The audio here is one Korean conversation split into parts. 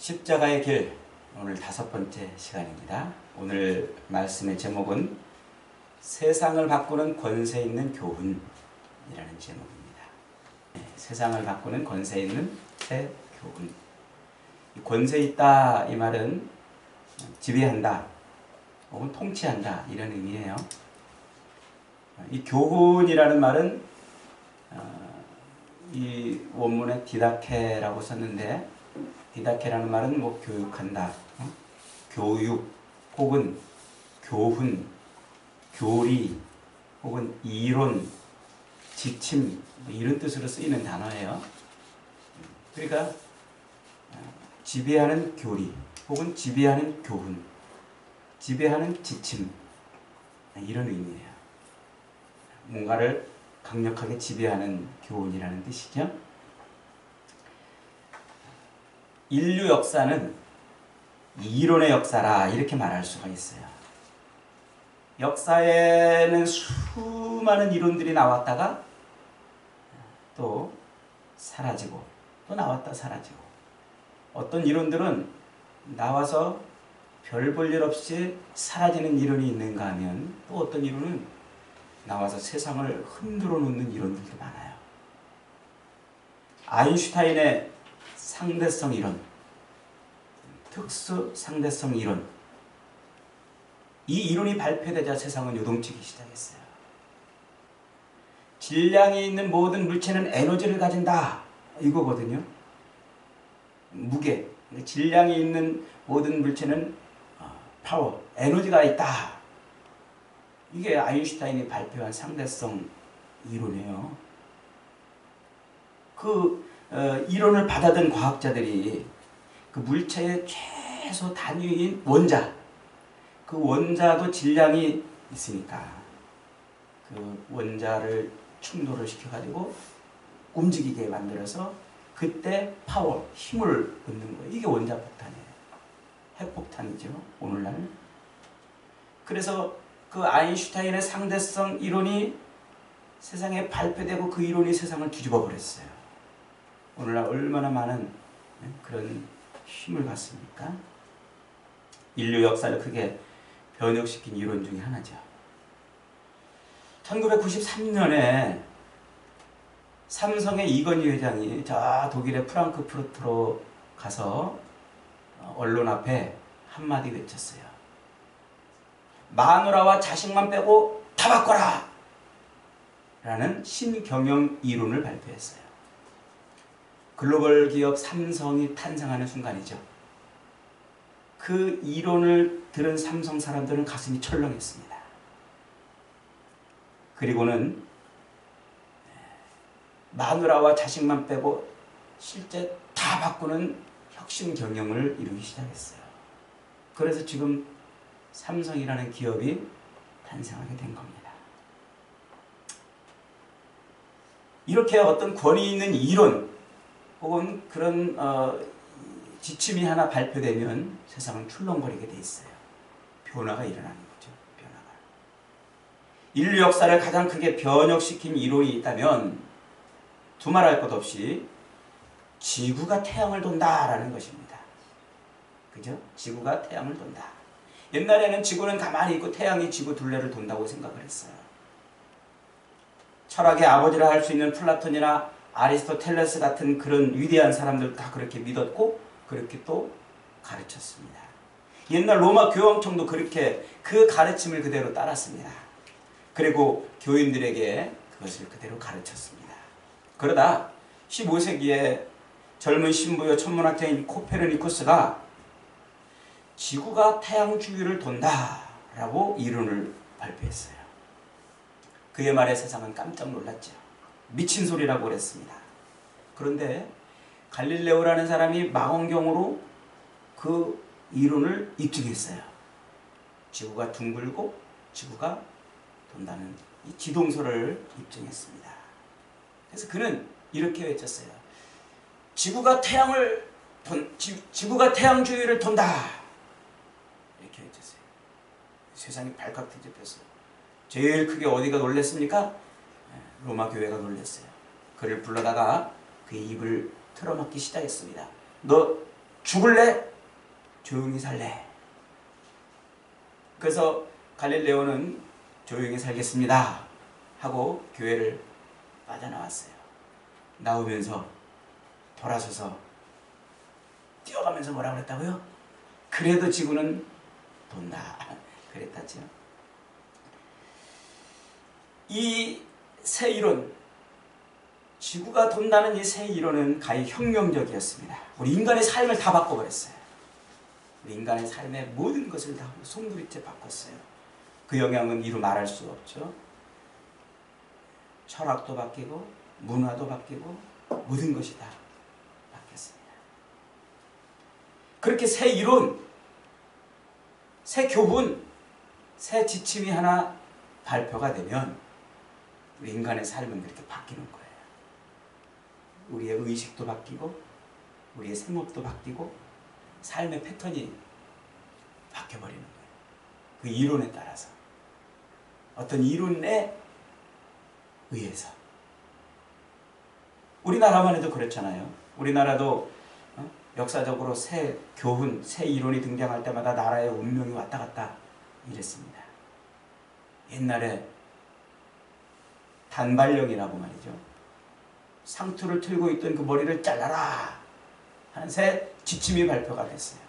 십자가의 길, 오늘 5번째 시간입니다. 오늘 말씀의 제목은 세상을 바꾸는 권세 있는 교훈이라는 제목입니다. 세상을 바꾸는 권세 있는 새 교훈. 권세 있다 이 말은 지배한다 혹은 통치한다 이런 의미예요. 이 교훈이라는 말은 이 원문에 디다케라고 썼는데, 디다케라는 말은 뭐 교육한다, 교육 혹은 교훈, 교리 혹은 이론, 지침 이런 뜻으로 쓰이는 단어예요. 그러니까 지배하는 교리 혹은 지배하는 교훈, 지배하는 지침 이런 의미예요. 뭔가를 강력하게 지배하는 교훈이라는 뜻이죠. 인류 역사는 이론의 역사라 이렇게 말할 수가 있어요. 역사에는 수많은 이론들이 나왔다가 또 사라지고 또 나왔다 사라지고, 어떤 이론들은 나와서 별 볼 일 없이 사라지는 이론이 있는가 하면, 또 어떤 이론은 나와서 세상을 흔들어 놓는 이론들도 많아요. 아인슈타인의 상대성 이론, 특수 상대성 이론, 이 이론이 발표되자 세상은 요동치기 시작했어요. 질량이 있는 모든 물체는 에너지를 가진다 이거거든요. 무게, 질량이 있는 모든 물체는 파워, 에너지가 있다. 이게 아인슈타인이 발표한 상대성 이론이에요. 이론을 받아든 과학자들이 그 물체의 최소 단위인 원자, 그 원자도 질량이 있으니까 그 원자를 충돌을 시켜가지고 움직이게 만들어서 그때 파워, 힘을 얻는 거예요. 이게 원자폭탄이에요. 핵폭탄이죠, 오늘날. 그래서 그 아인슈타인의 상대성 이론이 세상에 발표되고 그 이론이 세상을 뒤집어 버렸어요. 오늘날 얼마나 많은 그런 힘을 갖습니까? 인류 역사를 크게 변혁시킨 이론 중에 하나죠. 1993년에 삼성의 이건희 회장이 저 독일의 프랑크푸르트로 가서 언론 앞에 한마디 외쳤어요. 마누라와 자식만 빼고 다 바꿔라! 라는 신경영 이론을 발표했어요. 글로벌 기업 삼성이 탄생하는 순간이죠. 그 이론을 들은 삼성 사람들은 가슴이 철렁했습니다. 그리고는 마누라와 자식만 빼고 실제 다 바꾸는 혁신 경영을 이루기 시작했어요. 그래서 지금 삼성이라는 기업이 탄생하게 된 겁니다. 이렇게 어떤 권위 있는 이론 혹은 그런 지침이 하나 발표되면 세상은 출렁거리게 돼 있어요. 변화가 일어나는 거죠. 변화가. 인류 역사를 가장 크게 변혁시킨 이론이 있다면 두말할 것 없이 지구가 태양을 돈다라는 것입니다. 그죠? 지구가 태양을 돈다. 옛날에는 지구는 가만히 있고 태양이 지구 둘레를 돈다고 생각을 했어요. 철학의 아버지라 할 수 있는 플라톤이나 아리스토텔레스 같은 그런 위대한 사람들 다 그렇게 믿었고 그렇게 또 가르쳤습니다. 옛날 로마 교황청도 그렇게 그 가르침을 그대로 따랐습니다. 그리고 교인들에게 그것을 그대로 가르쳤습니다. 그러다 15세기에 젊은 신부요 천문학자인 코페르니쿠스가 지구가 태양 주위를 돈다라고 이론을 발표했어요. 그의 말에 세상은 깜짝 놀랐죠. 미친 소리라고 그랬습니다. 그런데 갈릴레오라는 사람이 망원경으로 그 이론을 입증했어요. 지구가 둥글고 지구가 돈다는 이 지동설을 입증했습니다. 그래서 그는 이렇게 외쳤어요. 지구가 태양 주위를 돈다. 이렇게 외쳤어요. 세상이 발칵 뒤집혔어요. 제일 크게 어디가 놀랐습니까? 로마 교회가 놀랐어요. 그를 불러다가 그의 입을 틀어막기 시작했습니다. 너 죽을래? 조용히 살래? 그래서 갈릴레오는 조용히 살겠습니다 하고 교회를 빠져나왔어요. 나오면서 돌아서서 뛰어가면서 뭐라 그랬다고요? 그래도 지구는 돈다 그랬다죠. 이 새 이론, 지구가 돈다는 이 새 이론은 가히 혁명적이었습니다. 우리 인간의 삶을 다 바꿔버렸어요. 우리 인간의 삶의 모든 것을 다 송두리째 바꿨어요. 그 영향은 이루 말할 수 없죠. 철학도 바뀌고 문화도 바뀌고 모든 것이 다 바뀌었습니다. 그렇게 새 이론, 새 교훈, 새 지침이 하나 발표가 되면 우리 인간의 삶은 그렇게 바뀌는 거예요. 우리의 의식도 바뀌고 우리의 생업도 바뀌고 삶의 패턴이 바뀌어버리는 거예요. 그 이론에 따라서 어떤 이론에 의해서. 우리나라만 해도 그렇잖아요. 우리나라도 역사적으로 새 교훈, 새 이론이 등장할 때마다 나라의 운명이 왔다 갔다 이랬습니다. 옛날에 단발령이라고 말이죠. 상투를 틀고 있던 그 머리를 잘라라 하는 새 지침이 발표가 됐어요.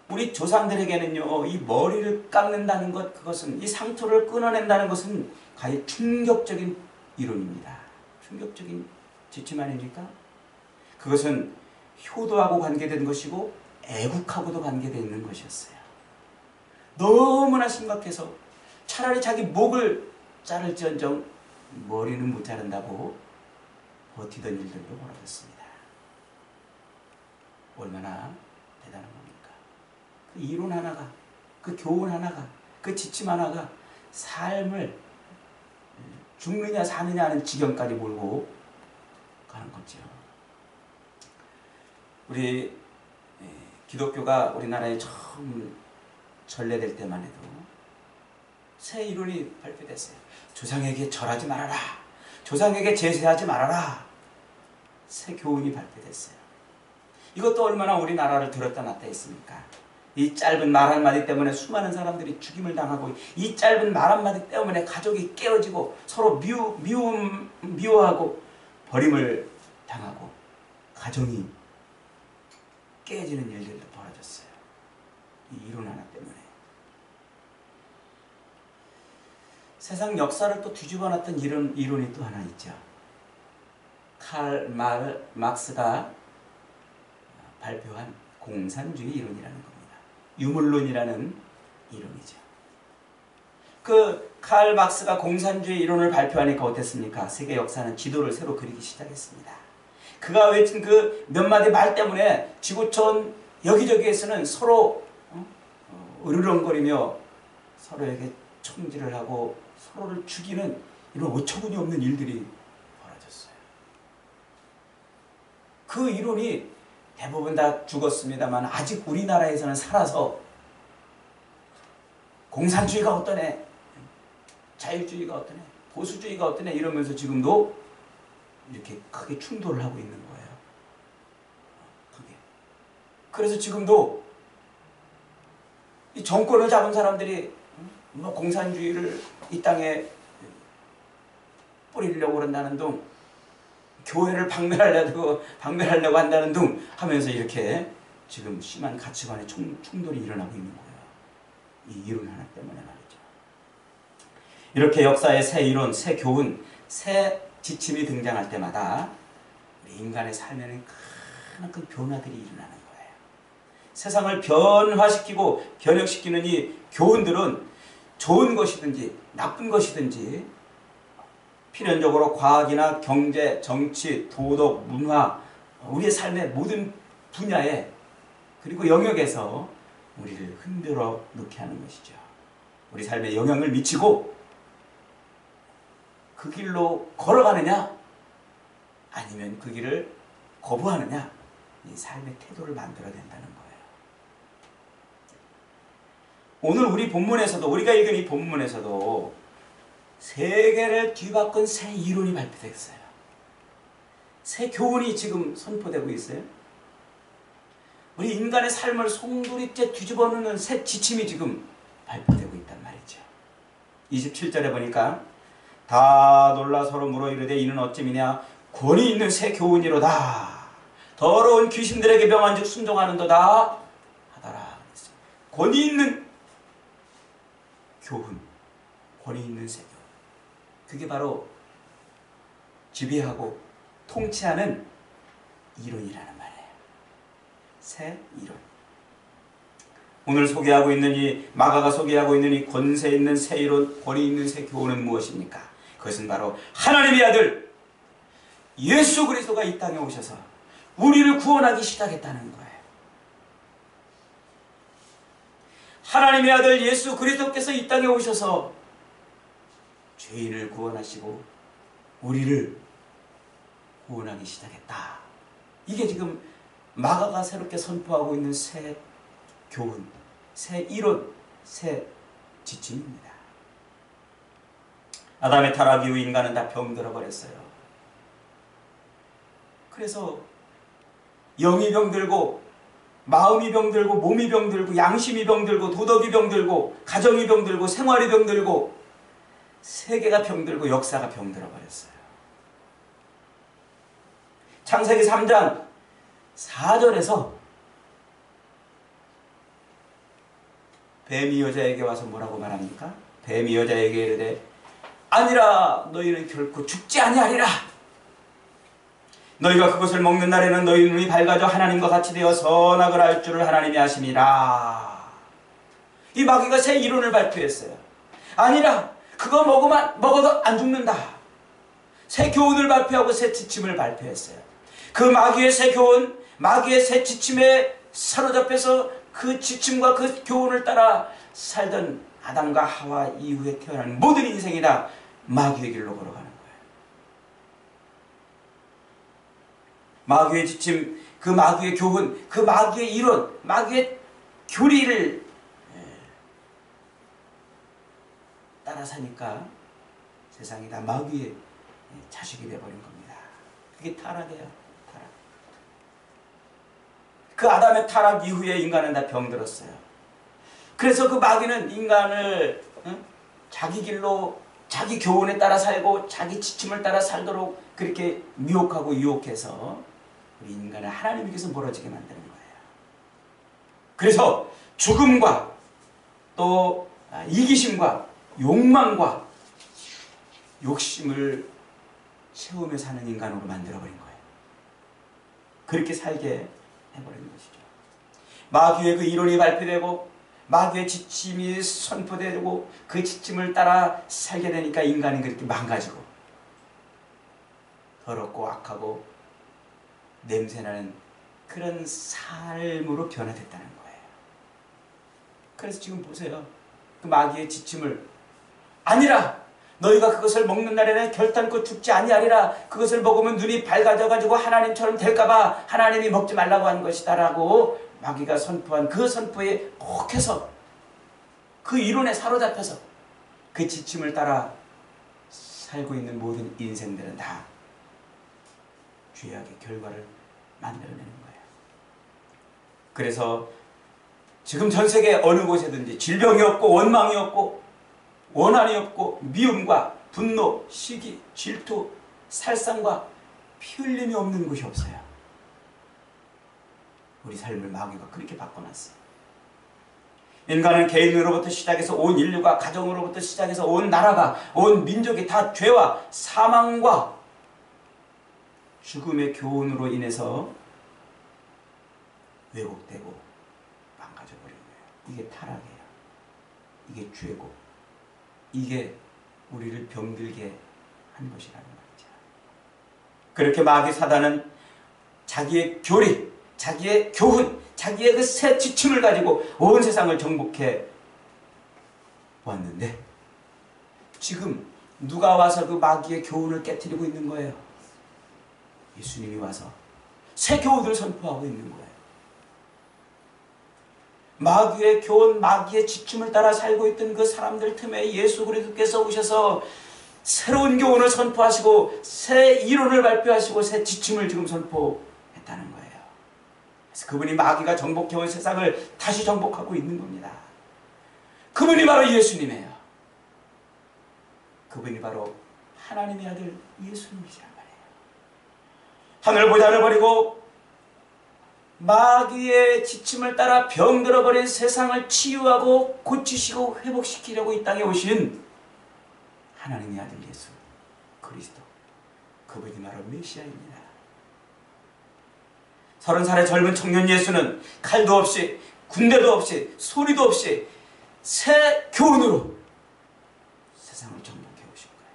우리 조상들에게는요, 이 머리를 깎는다는 것, 그것은 이 상투를 끊어낸다는 것은 가히 충격적인 이론입니다. 충격적인 지침 아닙니까? 그것은 효도하고 관계된 것이고 애국하고도 관계되어 있는 것이었어요. 너무나 심각해서 차라리 자기 목을 자를지언정 머리는 못 자른다고 버티던 일들도 벌어졌습니다. 얼마나 대단한 겁니까? 그 이론 하나가, 그 교훈 하나가, 그 지침 하나가 삶을 죽느냐 사느냐 하는 지경까지 몰고 가는 거죠. 우리 기독교가 우리나라에 처음 전래될 때만 해도 새 이론이 발표됐어요. 조상에게 절하지 말아라. 조상에게 제사하지 말아라. 새 교훈이 발표됐어요. 이것도 얼마나 우리나라를 들었다 놨다 했습니까? 이 짧은 말 한마디 때문에 수많은 사람들이 죽임을 당하고, 이 짧은 말 한마디 때문에 가족이 깨어지고 서로 미워하고 버림을 당하고 가정이 깨지는 일들도 벌어졌어요. 이 이론 하나 때문에. 세상 역사를 또 뒤집어 놨던 이론이 또 하나 있죠. 칼 막스가 발표한 공산주의 이론이라는 겁니다. 유물론이라는 이론이죠. 그 칼 막스가 공산주의 이론을 발표하니까 어땠습니까? 세계 역사는 지도를 새로 그리기 시작했습니다. 그가 외친 그 몇 마디 말 때문에 지구촌 여기저기에서는 서로 으르렁거리며 서로에게 총질을 하고 서로를 죽이는 이런 어처구니 없는 일들이 벌어졌어요. 그 이론이 대부분 다 죽었습니다만 아직 우리나라에서는 살아서 공산주의가 어떠네, 자유주의가 어떠네, 보수주의가 어떠네 이러면서 지금도 이렇게 크게 충돌을 하고 있는 거예요. 크게. 그래서 지금도 이 정권을 잡은 사람들이 뭐 공산주의를 이 땅에 뿌리려고 그런다는 둥, 교회를 박멸하려고 한다는 둥 하면서 이렇게 지금 심한 가치관의 충돌이 일어나고 있는 거예요. 이 이론 하나 때문에 말이죠. 이렇게 역사의 새 이론, 새 교훈, 새 지침이 등장할 때마다 우리 인간의 삶에는 크나큰 변화들이 일어나는 거예요. 세상을 변화시키고 변혁시키는 이 교훈들은 좋은 것이든지 나쁜 것이든지 필연적으로 과학이나 경제, 정치, 도덕, 문화, 우리의 삶의 모든 분야에 그리고 영역에서 우리를 흔들어 놓게 하는 것이죠. 우리 삶에 영향을 미치고 그 길로 걸어가느냐 아니면 그 길을 거부하느냐, 이 삶의 태도를 만들어야 된다는 거예요. 오늘 우리 본문에서도, 우리가 읽은 이 본문에서도 세계를 뒤바꾼 새 이론이 발표됐어요. 새 교훈이 지금 선포되고 있어요. 우리 인간의 삶을 송두리째 뒤집어 놓는 새 지침이 지금 발표되고 있단 말이죠. 27절에 보니까 다 놀라 서로 물어 이르되 이는 어찌미냐 권위 있는 새 교훈이로다. 더러운 귀신들에게 명한즉 순종하는도다 하더라. 권위 있는 교훈, 권위 있는 새 교훈. 그게 바로 지배하고 통치하는 이론이라는 말이에요. 새 이론. 오늘 소개하고 있는 이 마가가 소개하고 있는 이 권세 있는 새 이론, 권위 있는 새 교훈은 무엇입니까? 그것은 바로 하나님의 아들 예수 그리스도가 이 땅에 오셔서 우리를 구원하기 시작했다는 거예요. 하나님의 아들 예수 그리스도께서 이 땅에 오셔서 죄인을 구원하시고 우리를 구원하기 시작했다. 이게 지금 마가가 새롭게 선포하고 있는 새 교훈, 새 이론, 새 지침입니다. 아담의 타락 이후 인간은 다 병들어 버렸어요. 그래서 영이 병들고 마음이 병들고 몸이 병들고 양심이 병들고 도덕이 병들고 가정이 병들고 생활이 병들고 세계가 병들고 역사가 병들어 버렸어요. 창세기 3장 4절에서 뱀이 여자에게 와서 뭐라고 말합니까? 뱀이 여자에게 이르되 아니라 너희는 결코 죽지 아니하리라. 너희가 그것을 먹는 날에는 너희 눈이 밝아져 하나님과 같이 되어 선악을 알 줄을 하나님이 아심이라. 이 마귀가 새 이론을 발표했어요. 아니라 그거 먹어도 안 죽는다. 새 교훈을 발표하고 새 지침을 발표했어요. 그 마귀의 새 교훈, 마귀의 새 지침에 사로잡혀서 그 지침과 그 교훈을 따라 살던 아담과 하와 이후에 태어난 모든 인생이 다 마귀의 길로 걸어가는 거예요. 마귀의 지침, 그 마귀의 교훈, 그 마귀의 이론, 마귀의 교리를 따라 사니까 세상이 다 마귀의 자식이 되어버린 겁니다. 그게 타락이에요. 타락. 그 아담의 타락 이후에 인간은 다 병들었어요. 그래서 그 마귀는 인간을 자기 길로 자기 교훈에 따라 살고 자기 지침을 따라 살도록 그렇게 미혹하고 유혹해서 우리 인간을 하나님께서 멀어지게 만드는 거예요. 그래서 죽음과 또 이기심과 욕망과 욕심을 채우며 사는 인간으로 만들어버린 거예요. 그렇게 살게 해버린 것이죠. 마귀의 그 이론이 발표되고 마귀의 지침이 선포되고 그 지침을 따라 살게 되니까 인간이 그렇게 망가지고 더럽고 악하고 냄새나는 그런 삶으로 변화됐다는 거예요. 그래서 지금 보세요. 그 마귀의 지침을 아니라 너희가 그것을 먹는 날에는 결단코 죽지 아니하리라. 그것을 먹으면 눈이 밝아져가지고 하나님처럼 될까봐 하나님이 먹지 말라고 한 것이다 라고 마귀가 선포한 그 선포에 혹해서 그 이론에 사로잡혀서 그 지침을 따라 살고 있는 모든 인생들은 다 죄악의 결과를 만들어내는 거예요. 그래서 지금 전 세계 어느 곳에든지 질병이 없고 원망이 없고 원한이 없고 미움과 분노, 시기, 질투, 살상과 피 흘림이 없는 곳이 없어요. 우리 삶을 마귀가 그렇게 바꿔놨어요. 인간은 개인으로부터 시작해서 온 인류가 가정으로부터 시작해서 온 나라가 온 민족이 다 죄와 사망과 죽음의 교훈으로 인해서 왜곡되고 망가져버린 거예요. 이게 타락이에요. 이게 죄고 이게 우리를 병들게 한 것이라는 말이죠. 그렇게 마귀 사단은 자기의 교리, 자기의 교훈, 자기의 그 새 지침을 가지고 온 세상을 정복해 왔는데 지금 누가 와서 그 마귀의 교훈을 깨트리고 있는 거예요? 예수님이 와서 새 교훈을 선포하고 있는 거예요. 마귀의 교훈, 마귀의 지침을 따라 살고 있던 그 사람들 틈에 예수 그리스도께서 오셔서 새로운 교훈을 선포하시고 새 이론을 발표하시고 새 지침을 지금 선포했다는 거예요. 그래서 그분이 마귀가 정복해온 세상을 다시 정복하고 있는 겁니다. 그분이 바로 예수님이에요. 그분이 바로 하나님의 아들 예수님이시란 말이에요. 하늘보다를 버리고 마귀의 지침을 따라 병들어버린 세상을 치유하고 고치시고 회복시키려고 이 땅에 오신 하나님의 아들 예수 그리스도, 그분이 바로 메시아입니다. 30살의 젊은 청년 예수는 칼도 없이 군대도 없이 소리도 없이 새 교훈으로 세상을 정복해 오신 거예요.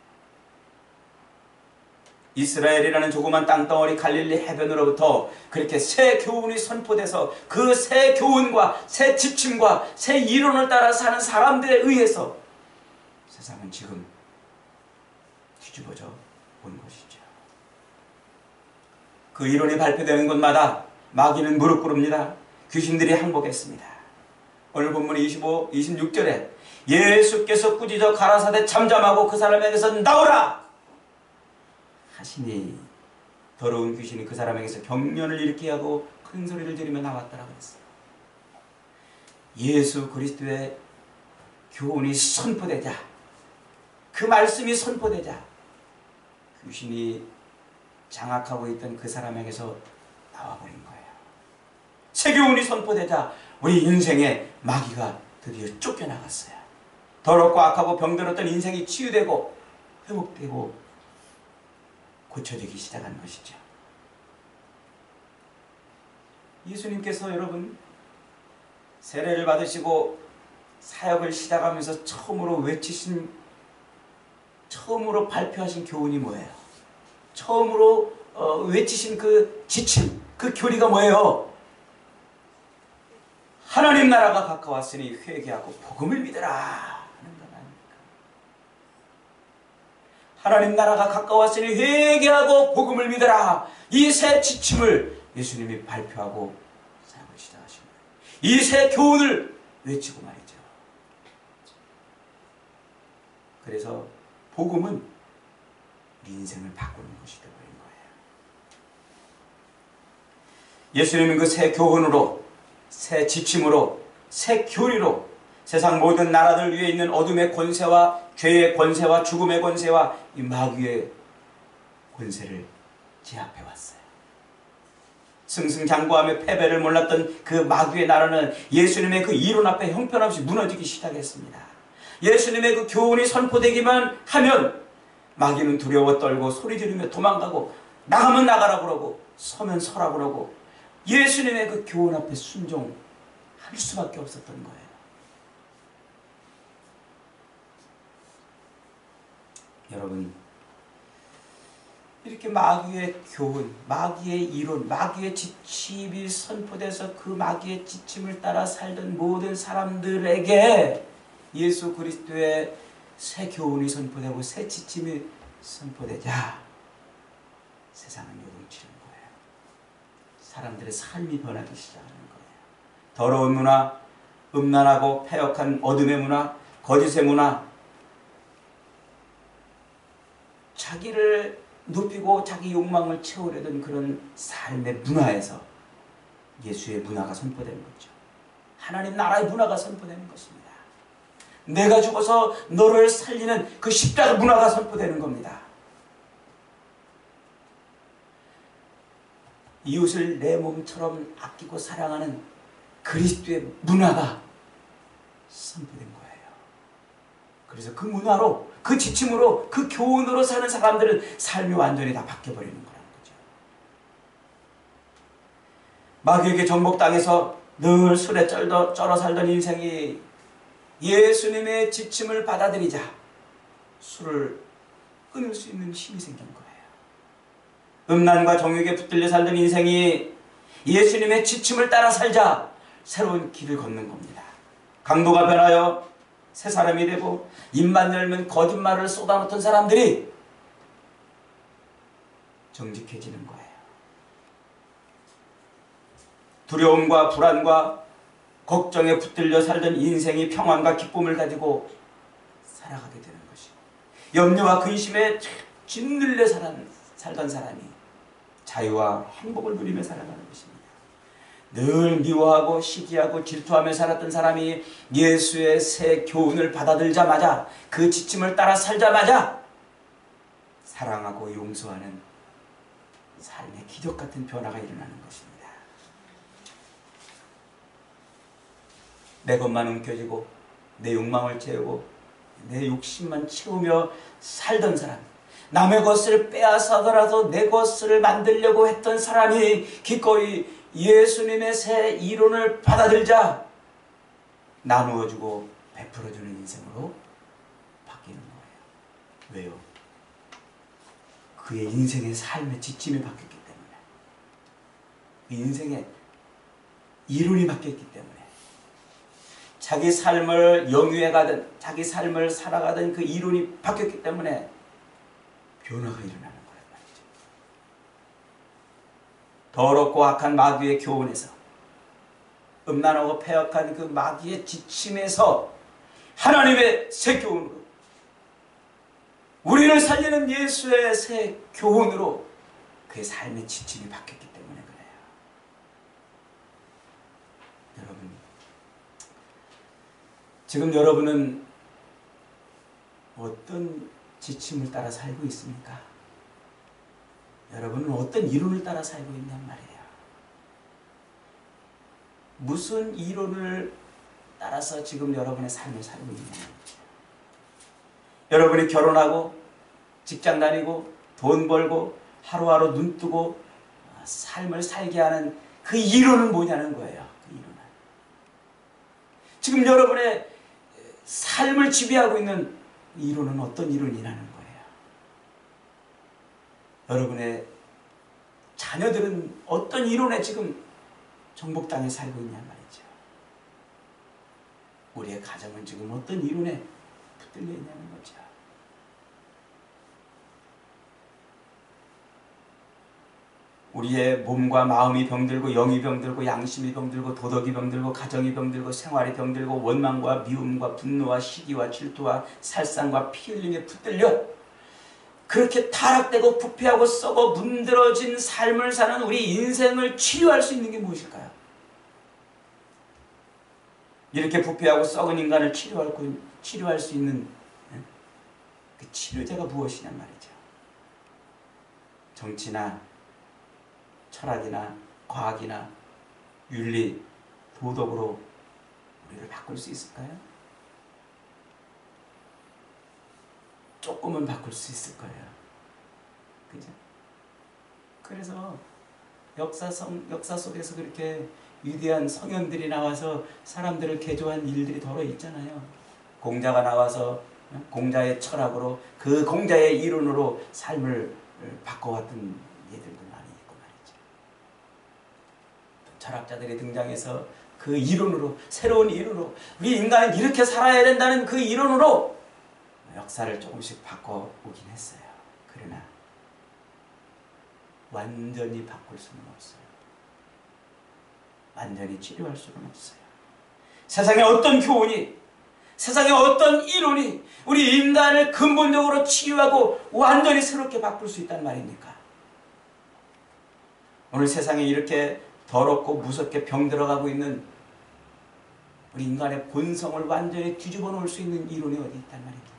이스라엘이라는 조그만 땅덩어리 갈릴리 해변으로부터 그렇게 새 교훈이 선포돼서 그 새 교훈과 새 지침과 새 이론을 따라 사는 사람들에 의해서 세상은 지금 뒤집어져 온 것이죠. 그 이론이 발표되는 곳마다 마귀는 무릎 꿇습니다. 귀신들이 항복했습니다. 오늘 본문 26절에 예수께서 꾸짖어 가라사대 잠잠하고 그 사람에게서 나오라 하시니 더러운 귀신이 그 사람에게서 경련을 일으키게 하고 큰 소리를 지르며 나왔다라고 그랬어요. 예수 그리스도의 교훈이 선포되자, 그 말씀이 선포되자 귀신이 장악하고 있던 그 사람에게서 나와버린 거예요. 새 교훈이 선포되자 우리 인생에 마귀가 드디어 쫓겨나갔어요. 더럽고 악하고 병들었던 인생이 치유되고 회복되고 고쳐지기 시작한 것이죠. 예수님께서 여러분 세례를 받으시고 사역을 시작하면서 처음으로 발표하신 교훈이 뭐예요? 처음으로 외치신 그 지침, 그 교리가 뭐예요? 하나님 나라가 가까웠으니 회개하고 복음을 믿으라 하는 것 아닙니까? 하나님 나라가 가까웠으니 회개하고 복음을 믿으라, 이 새 지침을 예수님이 발표하고 사역을 시작하신 거예요. 이 새 교훈을 외치고 말이죠. 그래서 복음은 우리 인생을 바꾸는 것이 되어버린 거예요. 예수님은 그 새 교훈으로, 새 지침으로, 새 교리로 세상 모든 나라들 위에 있는 어둠의 권세와 죄의 권세와 죽음의 권세와 이 마귀의 권세를 제압해 왔어요. 승승장구하며 패배를 몰랐던 그 마귀의 나라는 예수님의 그 이론 앞에 형편없이 무너지기 시작했습니다. 예수님의 그 교훈이 선포되기만 하면 마귀는 두려워 떨고 소리 지르며 도망가고, 나가면 나가라 그러고 서면 서라 그러고 예수님의 그 교훈 앞에 순종할 수밖에 없었던 거예요. 여러분, 이렇게 마귀의 교훈, 마귀의 이론, 마귀의 지침이 선포돼서 그 마귀의 지침을 따라 살던 모든 사람들에게 예수 그리스도의 새 교훈이 선포되고 새 지침이 선포되자 세상은 요동치는 거예요. 사람들의 삶이 변하기 시작하는 거예요. 더러운 문화, 음란하고 패역한 어둠의 문화, 거짓의 문화, 자기를 높이고 자기 욕망을 채우려던 그런 삶의 문화에서 예수의 문화가 선포되는 거죠. 하나님 나라의 문화가 선포되는 것입니다. 내가 죽어서 너를 살리는 그 십자가 문화가 선포되는 겁니다. 이웃을 내 몸처럼 아끼고 사랑하는 그리스도의 문화가 선포된 거예요. 그래서 그 문화로, 그 지침으로, 그 교훈으로 사는 사람들은 삶이 완전히 다 바뀌어버리는 거라는 거죠. 마귀에게 정복당해서 늘 술에 쩔어 살던 인생이 예수님의 지침을 받아들이자 술을 끊을 수 있는 힘이 생긴 거예요. 음란과 정욕에 붙들려 살던 인생이 예수님의 지침을 따라 살자 새로운 길을 걷는 겁니다. 강도가 변하여 새 사람이 되고, 입만 열면 거짓말을 쏟아놓던 사람들이 정직해지는 거예요. 두려움과 불안과 걱정에 붙들려 살던 인생이 평안과 기쁨을 가지고 살아가게 되는 것이고, 염려와 근심에 짓눌려 살던 사람이 자유와 행복을 누리며 살아가는 것입니다. 늘 미워하고 시기하고 질투하며 살았던 사람이 예수의 새 교훈을 받아들자마자, 그 지침을 따라 살자마자 사랑하고 용서하는 삶의 기적 같은 변화가 일어나는 것입니다. 내 것만 움켜쥐고 내 욕망을 채우고 내 욕심만 채우며 살던 사람, 남의 것을 빼앗아더라도 내 것을 만들려고 했던 사람이 기꺼이 예수님의 새 이론을 받아들자 나누어주고 베풀어주는 인생으로 바뀌는 거예요. 왜요? 그의 인생의 삶의 지침이 바뀌었기 때문에, 그 인생의 이론이 바뀌었기 때문에, 자기 삶을 영위해가든 자기 삶을 살아가던 그 이론이 바뀌었기 때문에 변화가 일어나는 거란 말이죠. 더럽고 악한 마귀의 교훈에서, 음란하고 패역한 그 마귀의 지침에서 하나님의 새 교훈으로, 우리를 살리는 예수의 새 교훈으로 그의 삶의 지침이 바뀌었기 때문에 그래요. 여러분, 지금 여러분은 어떤 지침을 따라 살고 있습니까? 여러분은 어떤 이론을 따라 살고 있냔 말이에요. 무슨 이론을 따라서 지금 여러분의 삶을 살고 있냐는 거죠. 여러분이 결혼하고 직장 다니고 돈 벌고 하루하루 눈 뜨고 삶을 살게 하는 그 이론은 뭐냐는 거예요. 그 이론은. 지금 여러분의 삶을 지배하고 있는 이론은 어떤 이론이라는 거예요. 여러분의 자녀들은 어떤 이론에 지금 정복당에 살고 있냔 말이죠. 우리의 가정은 지금 어떤 이론에 붙들려 있냐는 거죠. 우리의 몸과 마음이 병들고 영이 병들고 양심이 병들고 도덕이 병들고 가정이 병들고 생활이 병들고 원망과 미움과 분노와 시기와 질투와 살상과 피 흘림에 붙들려 그렇게 타락되고 부패하고 썩어 문드러진 삶을 사는 우리 인생을 치료할 수 있는 게 무엇일까요? 이렇게 부패하고 썩은 인간을 치료할 수 있는 그 치료제가 무엇이냔 말이죠. 정치나 철학이나 과학이나 윤리, 도덕으로 우리를 바꿀 수 있을까요? 조금은 바꿀 수 있을 거예요. 그죠? 그래서 역사 속에서 그렇게 위대한 성현들이 나와서 사람들을 개조한 일들이 더러 있잖아요. 공자가 나와서 공자의 철학으로, 그 공자의 이론으로 삶을 바꿔왔던 예들도 많이 있고 말이죠. 철학자들이 등장해서 그 이론으로, 새로운 이론으로, 우리 인간은 이렇게 살아야 된다는 그 이론으로 역사를 조금씩 바꿔오긴 했어요. 그러나 완전히 바꿀 수는 없어요. 완전히 치료할 수는 없어요. 세상에 어떤 교훈이, 세상에 어떤 이론이 우리 인간을 근본적으로 치유하고 완전히 새롭게 바꿀 수 있단 말입니까? 오늘 세상에 이렇게 더럽고 무섭게 병들어가고 있는 우리 인간의 본성을 완전히 뒤집어 놓을 수 있는 이론이 어디 있단 말입니까?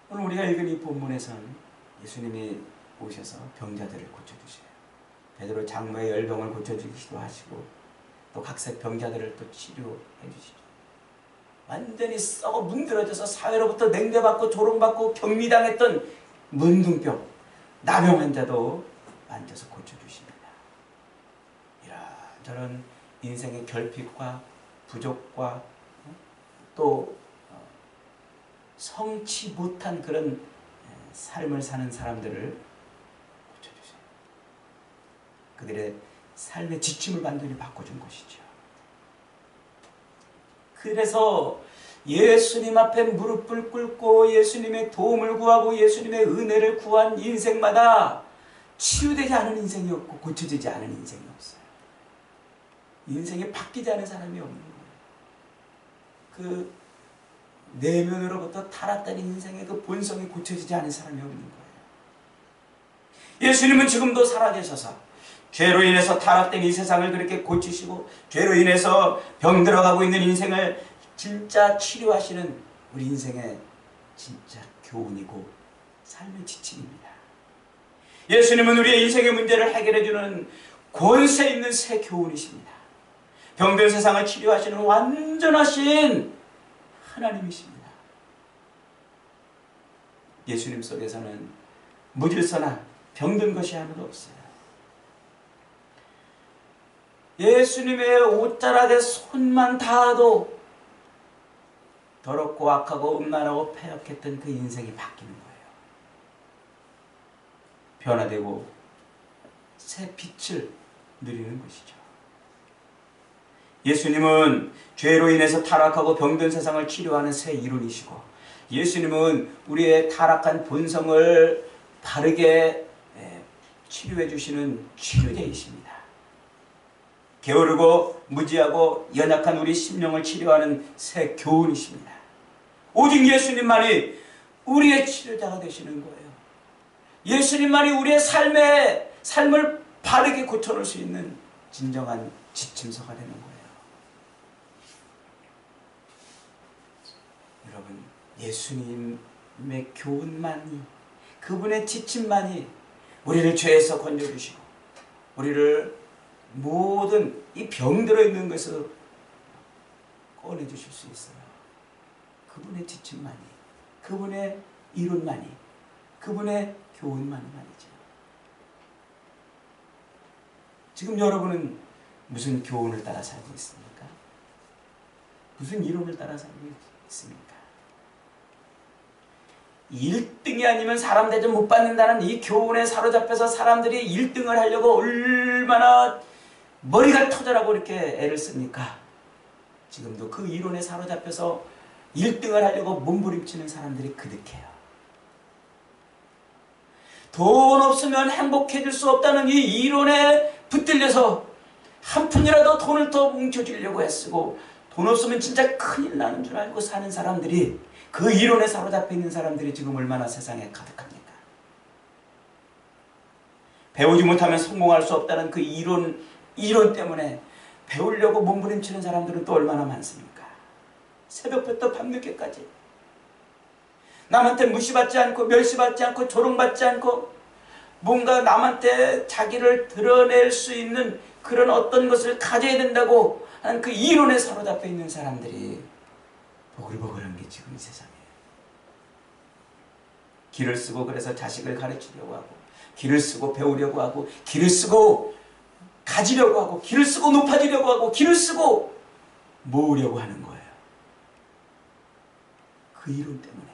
오늘 우리가 읽은 이 본문에서는 예수님이 오셔서 병자들을 고쳐주셔요. 베드로 장모의 열병을 고쳐주기도 하시고 또 각색 병자들을 또 치료해 주시죠. 완전히 썩어 문드러져서 사회로부터 냉대받고 조롱받고 격리당했던 문둥병, 나병 환자도 만져서 고쳐주십니다. 이런저런 인생의 결핍과 부족과 또 성치 못한 그런 삶을 사는 사람들을 고쳐주세요. 그들의 삶의 지침을 완전히 바꿔준 것이죠. 그래서 예수님 앞에 무릎을 꿇고 예수님의 도움을 구하고 예수님의 은혜를 구한 인생마다 치유되지 않은 인생이 없고 고쳐지지 않은 인생이 없어요. 인생이 바뀌지 않은 사람이 없는 거예요. 그 내면으로부터 타락된 인생의 그 본성이 고쳐지지 않은 사람이 없는 거예요. 예수님은 지금도 살아계셔서 죄로 인해서 타락된 이 세상을 그렇게 고치시고 죄로 인해서 병들어가고 있는 인생을 진짜 치료하시는 우리 인생의 진짜 교훈이고 삶의 지침입니다. 예수님은 우리의 인생의 문제를 해결해주는 권세 있는 새 교훈이십니다. 병든 세상을 치료하시는 완전하신 하나님이십니다. 예수님 속에서는 무질서나 병든 것이 하나도 없어요. 예수님의 옷자락에 손만 닿아도 더럽고 악하고 음란하고 패역했던 그 인생이 바뀌는 거예요. 변화되고 새 빛을 누리는 것이죠. 예수님은 죄로 인해서 타락하고 병든 세상을 치료하는 새 이론이시고, 예수님은 우리의 타락한 본성을 바르게 치료해 주시는 치료제이십니다. 게으르고 무지하고 연약한 우리 심령을 치료하는 새 교훈이십니다. 오직 예수님만이 우리의 치료자가 되시는 거예요. 예수님만이 우리의 삶을 바르게 고쳐놓을 수 있는 진정한 지침서가 되는 거예요. 여러분, 예수님의 교훈만이, 그분의 지침만이 우리를 죄에서 건져주시고 우리를 모든 이 병들어 있는 것을 꺼내주실 수 있어요. 그분의 지침만이, 그분의 이론만이, 그분의 교훈만이 말이죠. 지금 여러분은 무슨 교훈을 따라 살고 있습니까? 무슨 이론을 따라 살고 있습니까? 1등이 아니면 사람 대접 못 받는다는 이 교훈에 사로잡혀서 사람들이 1등을 하려고 얼마나 머리가 터져라고 이렇게 애를 씁니까? 지금도 그 이론에 사로잡혀서 1등을 하려고 몸부림치는 사람들이 그득해요. 돈 없으면 행복해질 수 없다는 이 이론에 붙들려서 한 푼이라도 돈을 더 뭉쳐주려고 애쓰고, 돈 없으면 진짜 큰일 나는 줄 알고 사는 사람들이, 그 이론에 사로잡혀 있는 사람들이 지금 얼마나 세상에 가득합니까? 배우지 못하면 성공할 수 없다는 그 이론 때문에 배우려고 몸부림치는 사람들은 또 얼마나 많습니까? 새벽부터 밤늦게까지 남한테 무시받지 않고 멸시받지 않고 조롱받지 않고 뭔가 남한테 자기를 드러낼 수 있는 그런 어떤 것을 가져야 된다고 하는 그 이론에 사로잡혀 있는 사람들이 보글보글한 게 지금 이 세상이에요. 길을 쓰고 그래서 자식을 가르치려고 하고, 길을 쓰고 배우려고 하고, 길을 쓰고 가지려고 하고, 길을 쓰고 높아지려고 하고, 길을 쓰고 모으려고 하는 거예요. 그 이론 때문에,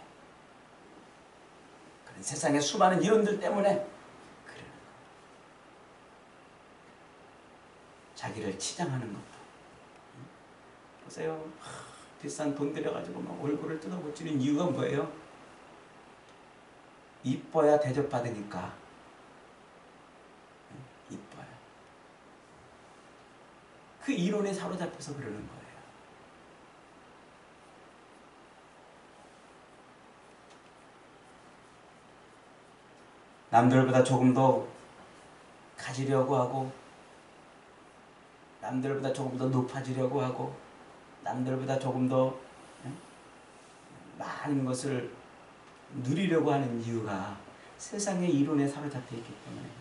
그런 세상의 수많은 이론들 때문에 그러는 거예요. 자기를 치장하는 것도. 보세요. 비싼 돈 들여가지고 막 얼굴을 뜯어고치는 이유가 뭐예요? 이뻐야 대접받으니까. 이뻐야. 그 이론에 사로잡혀서 그러는 거예요. 남들보다 조금 더 가지려고 하고, 남들보다 조금 더 높아지려고 하고, 남들보다 조금 더 많은 것을 누리려고 하는 이유가 세상의 이론에 사로잡혀 있기 때문에 그래요.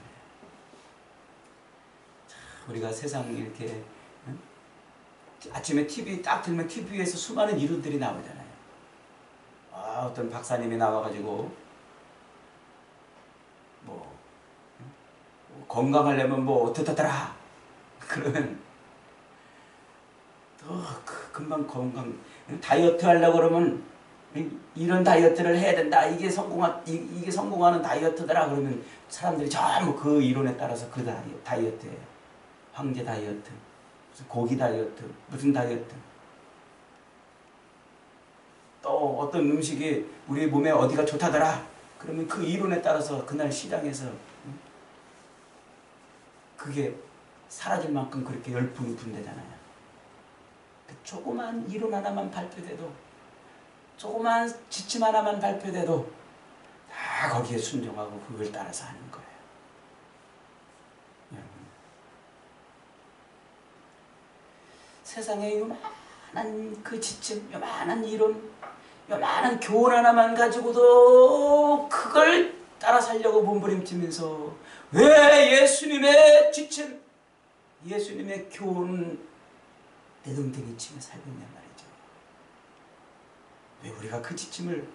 우리가 세상 이렇게 아침에 TV 딱 들면 TV에서 수많은 이론들이 나오잖아요. 어떤 박사님이 나와가지고 뭐 건강하려면 뭐 어떻다더라 그러면 금방 건강, 다이어트 하려고 그러면 이런 다이어트를 해야 된다. 이게 성공하는 다이어트더라. 그러면 사람들이 전부 그 이론에 따라서 그 다이어트예요. 황제 다이어트, 무슨 고기 다이어트, 무슨 다이어트. 또 어떤 음식이 우리 몸에 어디가 좋다더라. 그러면 그 이론에 따라서 그날 시장에서 그게 사라질 만큼 그렇게 열풍이 분대잖아요. 조그만 이론 하나만 발표돼도, 조그만 지침 하나만 발표돼도 다 거기에 순종하고 그걸 따라서 하는 거예요. 여러분, 세상에 요만한 그 지침, 요만한 이론, 요만한 교훈 하나만 가지고도 그걸 따라 살려고 몸부림치면서 왜 예수님의 지침, 예수님의 교훈 내동댕이 치며 살고 있냔 말이죠. 왜 우리가 그 지침을,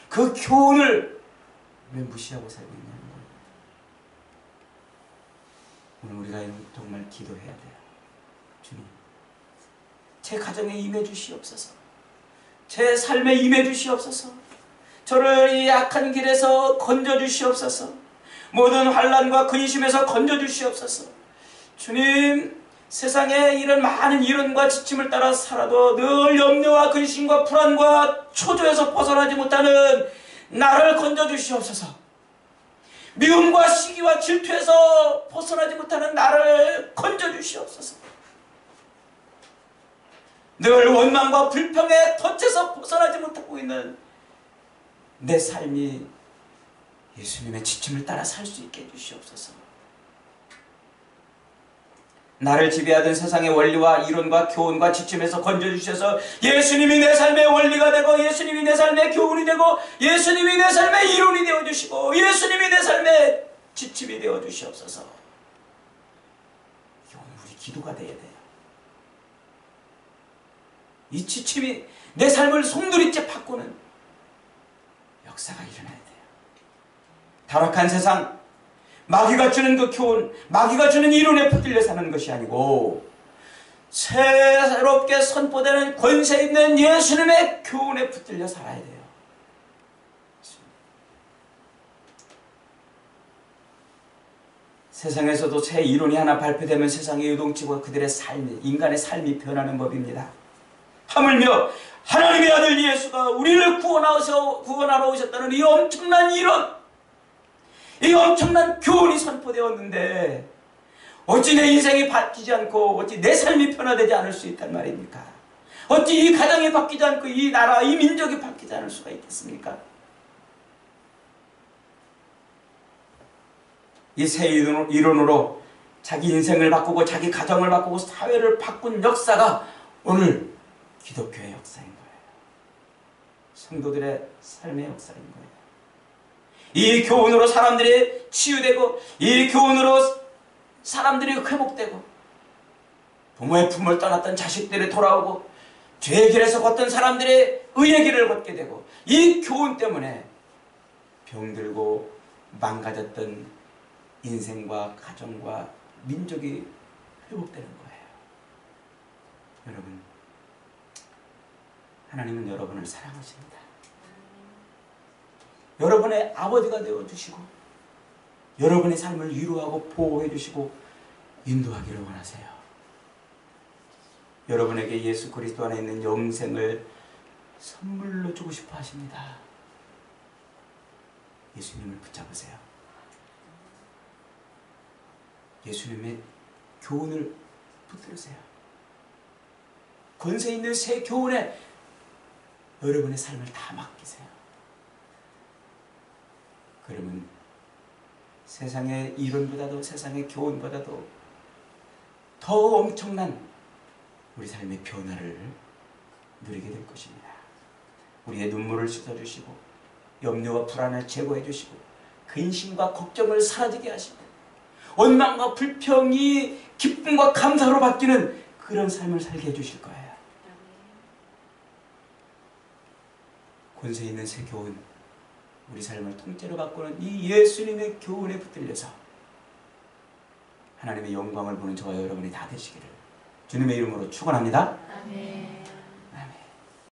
그 교훈을 왜 무시하고 살고 있냐는 거예요. 오늘 우리가 정말 기도해야 돼요. 주님, 제 가정에 임해 주시옵소서. 제 삶에 임해 주시옵소서. 저를 이 악한 길에서 건져 주시옵소서. 모든 환난과 근심에서 건져 주시옵소서. 주님, 세상에 이런 많은 이론과 지침을 따라 살아도 늘 염려와 근심과 불안과 초조에서 벗어나지 못하는 나를 건져 주시옵소서. 미움과 시기와 질투에서 벗어나지 못하는 나를 건져 주시옵소서. 늘 원망과 불평에 덫에서 벗어나지 못하고 있는 내 삶이 예수님의 지침을 따라 살 수 있게 해주시옵소서. 나를 지배하던 세상의 원리와 이론과 교훈과 지침에서 건져주셔서 예수님이 내 삶의 원리가 되고 예수님이 내 삶의 교훈이 되고 예수님이 내 삶의 이론이 되어주시고 예수님이 내 삶의 지침이 되어주시옵소서. 이건 우리 기도가 되어야 돼요. 이 지침이 내 삶을 송두리째 바꾸는 역사가 일어나야 돼요. 타락한 세상, 마귀가 주는 그 교훈, 마귀가 주는 이론에 붙들려 사는 것이 아니고 새롭게 선포되는 권세 있는 예수님의 교훈에 붙들려 살아야 돼요. 세상에서도 새 이론이 하나 발표되면 세상이 요동치고 그들의 삶이, 인간의 삶이 변하는 법입니다. 하물며 하나님의 아들 예수가 우리를 구원하러 오셨다는 이 엄청난 이론, 이 엄청난 교훈이 선포되었는데 어찌 내 인생이 바뀌지 않고 어찌 내 삶이 변화되지 않을 수 있단 말입니까? 어찌 이 가정이 바뀌지 않고 이 나라, 이 민족이 바뀌지 않을 수가 있겠습니까? 이 새 이론으로 자기 인생을 바꾸고 자기 가정을 바꾸고 사회를 바꾼 역사가 오늘 기독교의 역사인 거예요. 성도들의 삶의 역사인 거예요. 이 교훈으로 사람들이 치유되고 이 교훈으로 사람들이 회복되고 부모의 품을 떠났던 자식들이 돌아오고 죄의 길에서 걷던 사람들이 의의 길을 걷게 되고 이 교훈 때문에 병들고 망가졌던 인생과 가정과 민족이 회복되는 거예요. 여러분, 하나님은 여러분을 사랑하십니다. 여러분의 아버지가 되어주시고 여러분의 삶을 위로하고 보호해 주시고 인도하기를 원하세요. 여러분에게 예수 그리스도 안에 있는 영생을 선물로 주고 싶어 하십니다. 예수님을 붙잡으세요. 예수님의 교훈을 붙들으세요. 권세 있는 새 교훈에 여러분의 삶을 다 맡기세요. 그러면 세상의 이론보다도 세상의 교훈보다도 더 엄청난 우리 삶의 변화를 누리게 될 것입니다. 우리의 눈물을 씻어주시고 염려와 불안을 제거해 주시고 근심과 걱정을 사라지게 하시고 원망과 불평이 기쁨과 감사로 바뀌는 그런 삶을 살게 해주실 거예요. 권세 있는 새 교훈, 우리 삶을 통째로 바꾸는 이 예수님의 교훈에 붙들려서 하나님의 영광을 보는 저와 여러분이 다 되시기를 주님의 이름으로 축원합니다. 아멘.